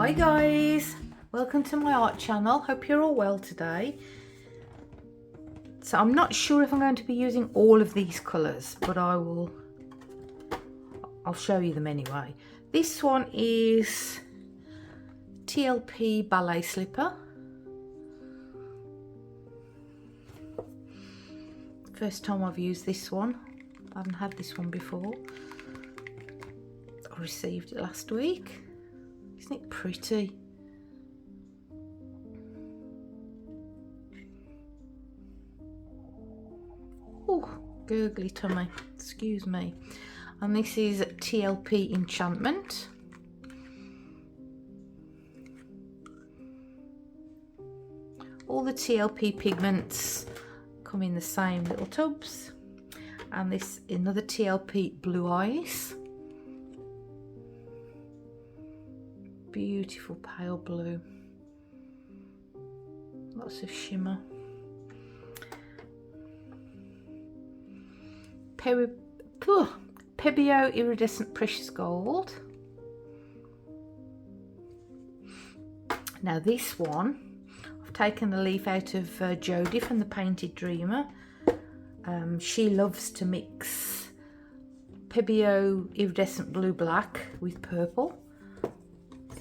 Hi guys, welcome to my art channel. Hope you're all well today. So I'm not sure if I'm going to be using all of these colours, but I'll show you them anyway. This one is TLP Ballet Slipper. First time I've used this one. I haven't had this one before. I received it last week. Isn't it pretty? Oh, gurgly tummy, excuse me. And this is TLP Enchantment. All the TLP pigments come in the same little tubs. And this another TLP Blue Eyes. Beautiful pale blue. Lots of shimmer. Pebeo Iridescent Precious Gold. Now this one, I've taken the leaf out of Jodie from the Painted Dreamer. She loves to mix Pebeo Iridescent Blue Black with purple.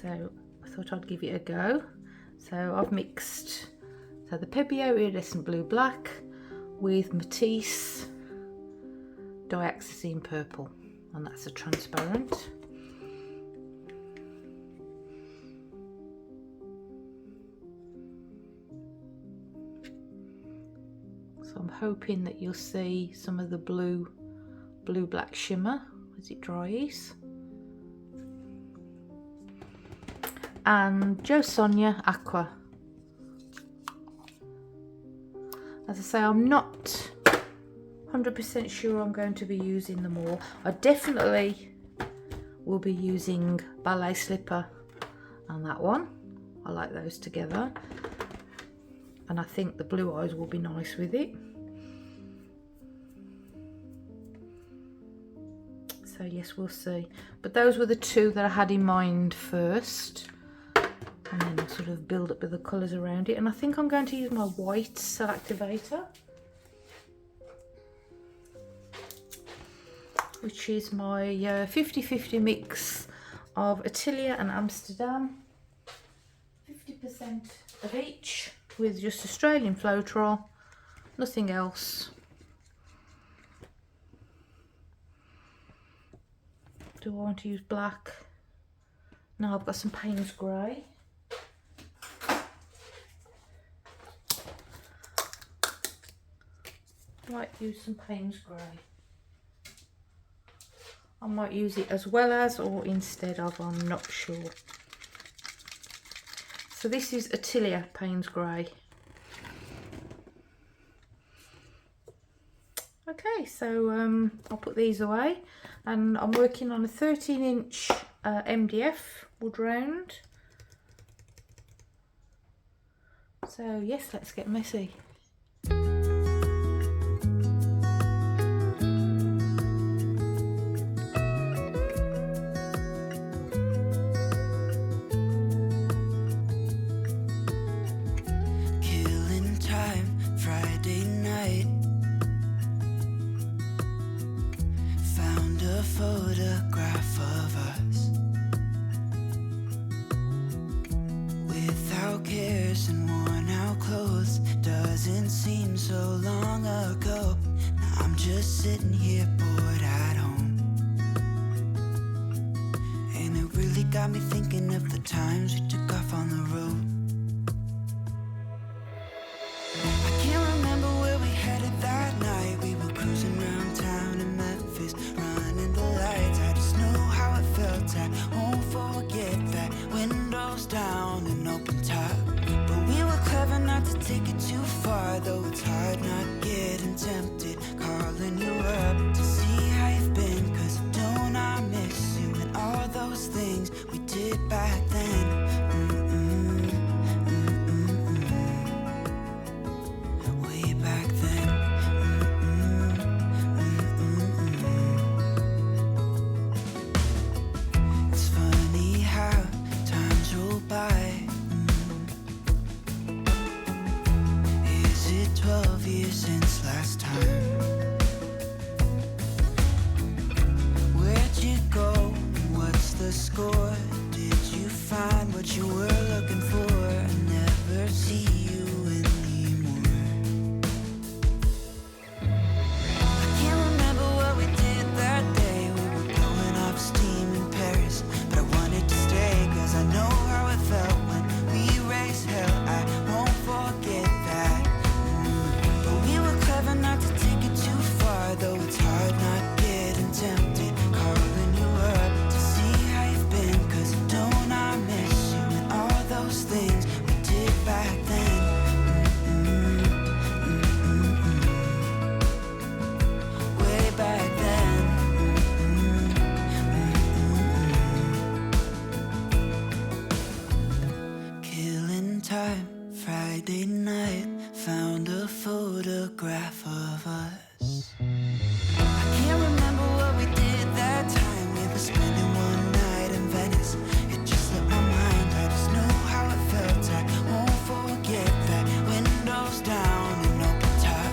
So I thought I'd give it a go. So I've mixed the Pebeo Iridescent Blue Black with Matisse Dioxazine Purple, and that's a transparent. So I'm hoping that you'll see some of the blue black shimmer as it dries. And Jo Sonja Aqua. As I say, I'm not 100% sure I'm going to be using them all. I definitely will be using Ballet Slipper and that one. I like those together. And I think the Blue Eyes will be nice with it. So yes, we'll see. But those were the two that I had in mind first. And then I'll sort of build up with the colours around it. And I think I'm going to use my white cell activator, which is my 50-50 mix of Atelier and Amsterdam. 50% of each with just Australian Floetrol, nothing else. Do I want to use black? No, I've got some Paints Grey. I might use some Paints Grey. I might use it as well as or instead of, I'm not sure. So this is Atelier Paints Grey. Okay, so I'll put these away, and I'm working on a 13-inch MDF wood round. So yes, let's get messy. Photograph of us without cares and worn out clothes. Doesn't seem so long ago. Now I'm just sitting here bored at home, and it really got me thinking of the times we took off on the road. I can't remember where we headed that night. We were cruising around town in Memphis, running the lights. I just know how it felt. I won't forget that. Windows down and open top, but we were clever not to take it too far. Though it's hard not getting tempted, calling you up to see how you've been. Cause don't I miss you and all those things we did back then. Way back then. It's funny how times roll time, Friday night, found a photograph of us. I can't remember what we did that time. We were spending one night in Venice. It just slipped my mind. I just know how it felt. I won't forget that. Windows down and open top.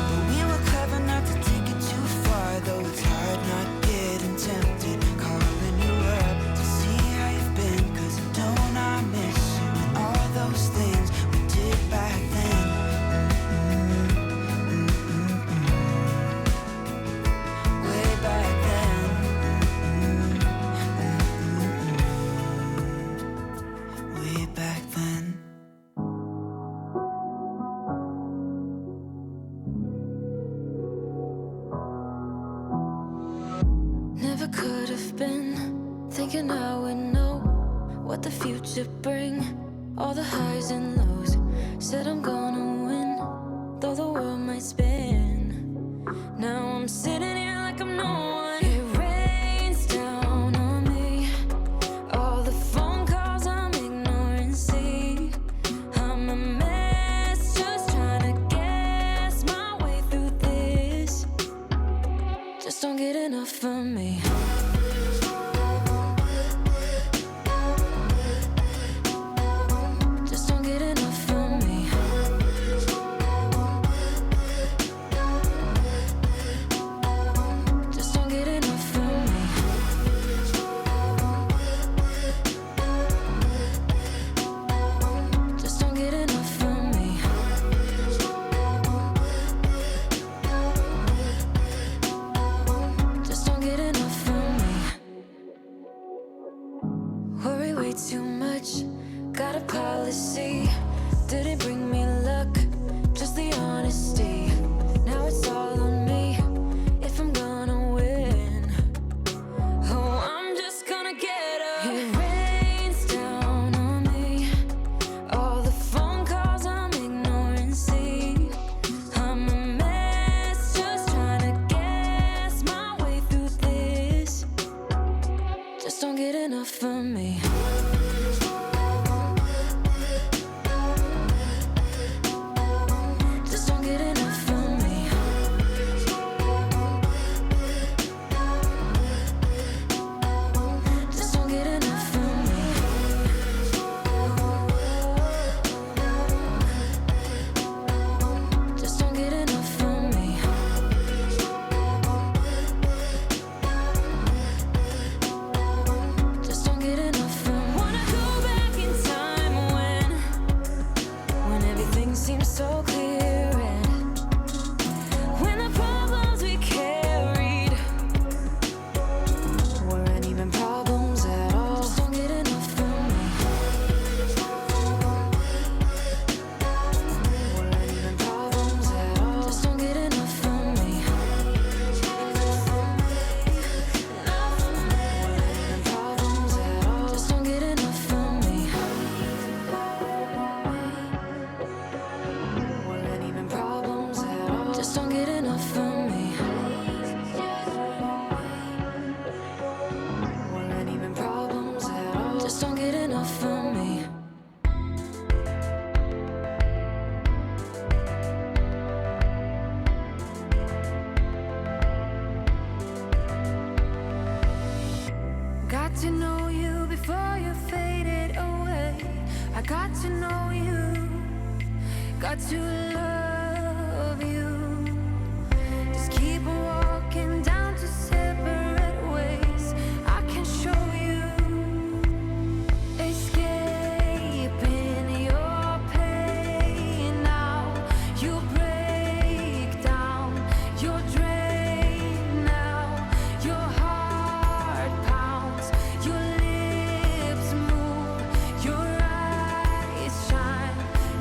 But we were clever not to take it too far. Though it's hard not getting tempted. Calling you up to see how you've been. 'Cause don't I miss you and all those things we did back then. Way back then. Way back then. Never could have been thinking I would know what the future bring. All the highs and lows. Said I'm gonna win, though the world might spin. Now I'm sitting here like I'm no one. It rains down on me. All the phone calls I'm ignoring. See, I'm a mess, just trying to guess my way through this. Just don't get enough of me. Just don't get enough of me. Just don't get enough of me. Just don't get enough of me. Just don't get enough of me. Worry way too much. Got a policy. Didn't bring me luck, just the honesty. Now it's all on me if I'm gonna win. Oh, I'm just gonna get up. It rains down on me. All the phone calls I'm ignoring. See, I'm a mess, just trying to guess my way through this. Just don't get enough of me. Just don't get enough of me. Just don't get enough of me. Just don't get enough of me. Just don't get enough of me. Wanna go back in time when everything seems so clear, and when the problems we carried weren't even problems at all. Just don't get enough of me. Weren't even problems at all. Just don't get enough of me. Weren't even problems at all. Just don't get enough of me. Weren't even problems at all. Just don't get enough of me. Weren't even problems at all. Just don't get enough of me. Got to know you before you faded away. I got to know you. Got to love you. Just keep on walking down to separate ways. I can show you. Escaping your pain now. You break down. You're drained now. Your heart pounds. Your lips move. Your eyes shine.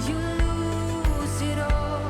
You lose it all.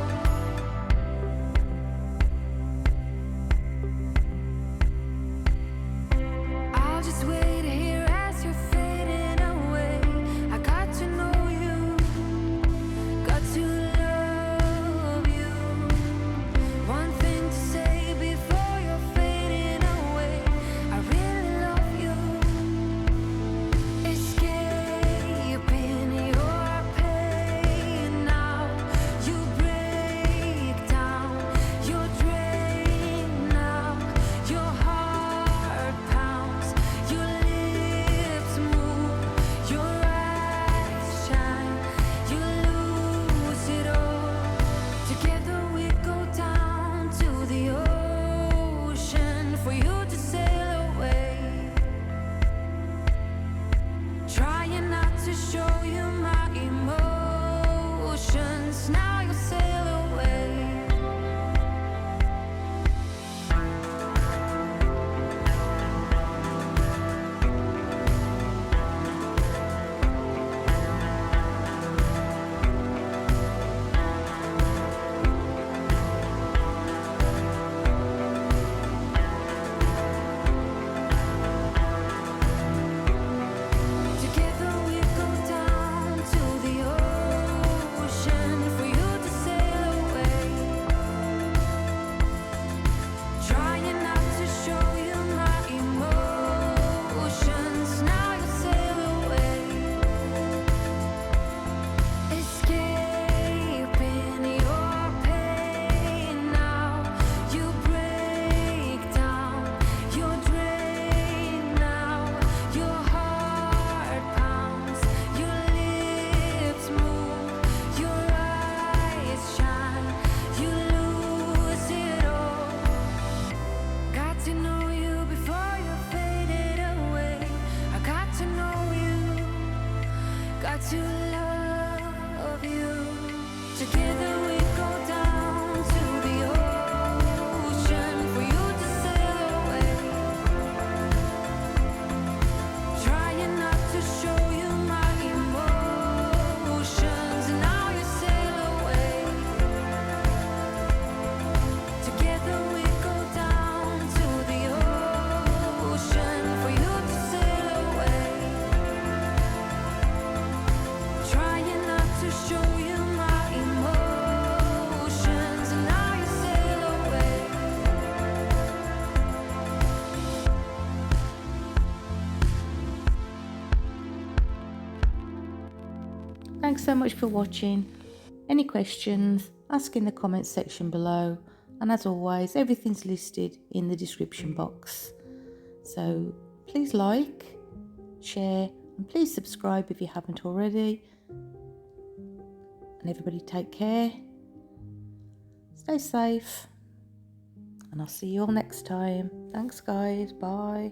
show you my emotions. Now you sail away. Together we go down to the ocean for you to sail away. Trying not to show you my emotions. Now you sail away. Escaping your pain now. You break down. You're drained now. Your heart pounds. Your lips move. Your eyes shine. You lose it all. Got to know you before you faded away. I got to know you. Got to love you. Together we go down to the ocean for you to sail away. Trying not to show you my emotions. Now you sail away. Together we go down to the ocean for you to sail away. Trying not to show you my emotions. Now you sail away. Thanks so much for watching. Any questions, ask in the comments section below. And as always, everything's listed in the description box. So please like, share, and please subscribe if you haven't already. And everybody take care. Stay safe. And I'll see you all next time. Thanks guys. Bye.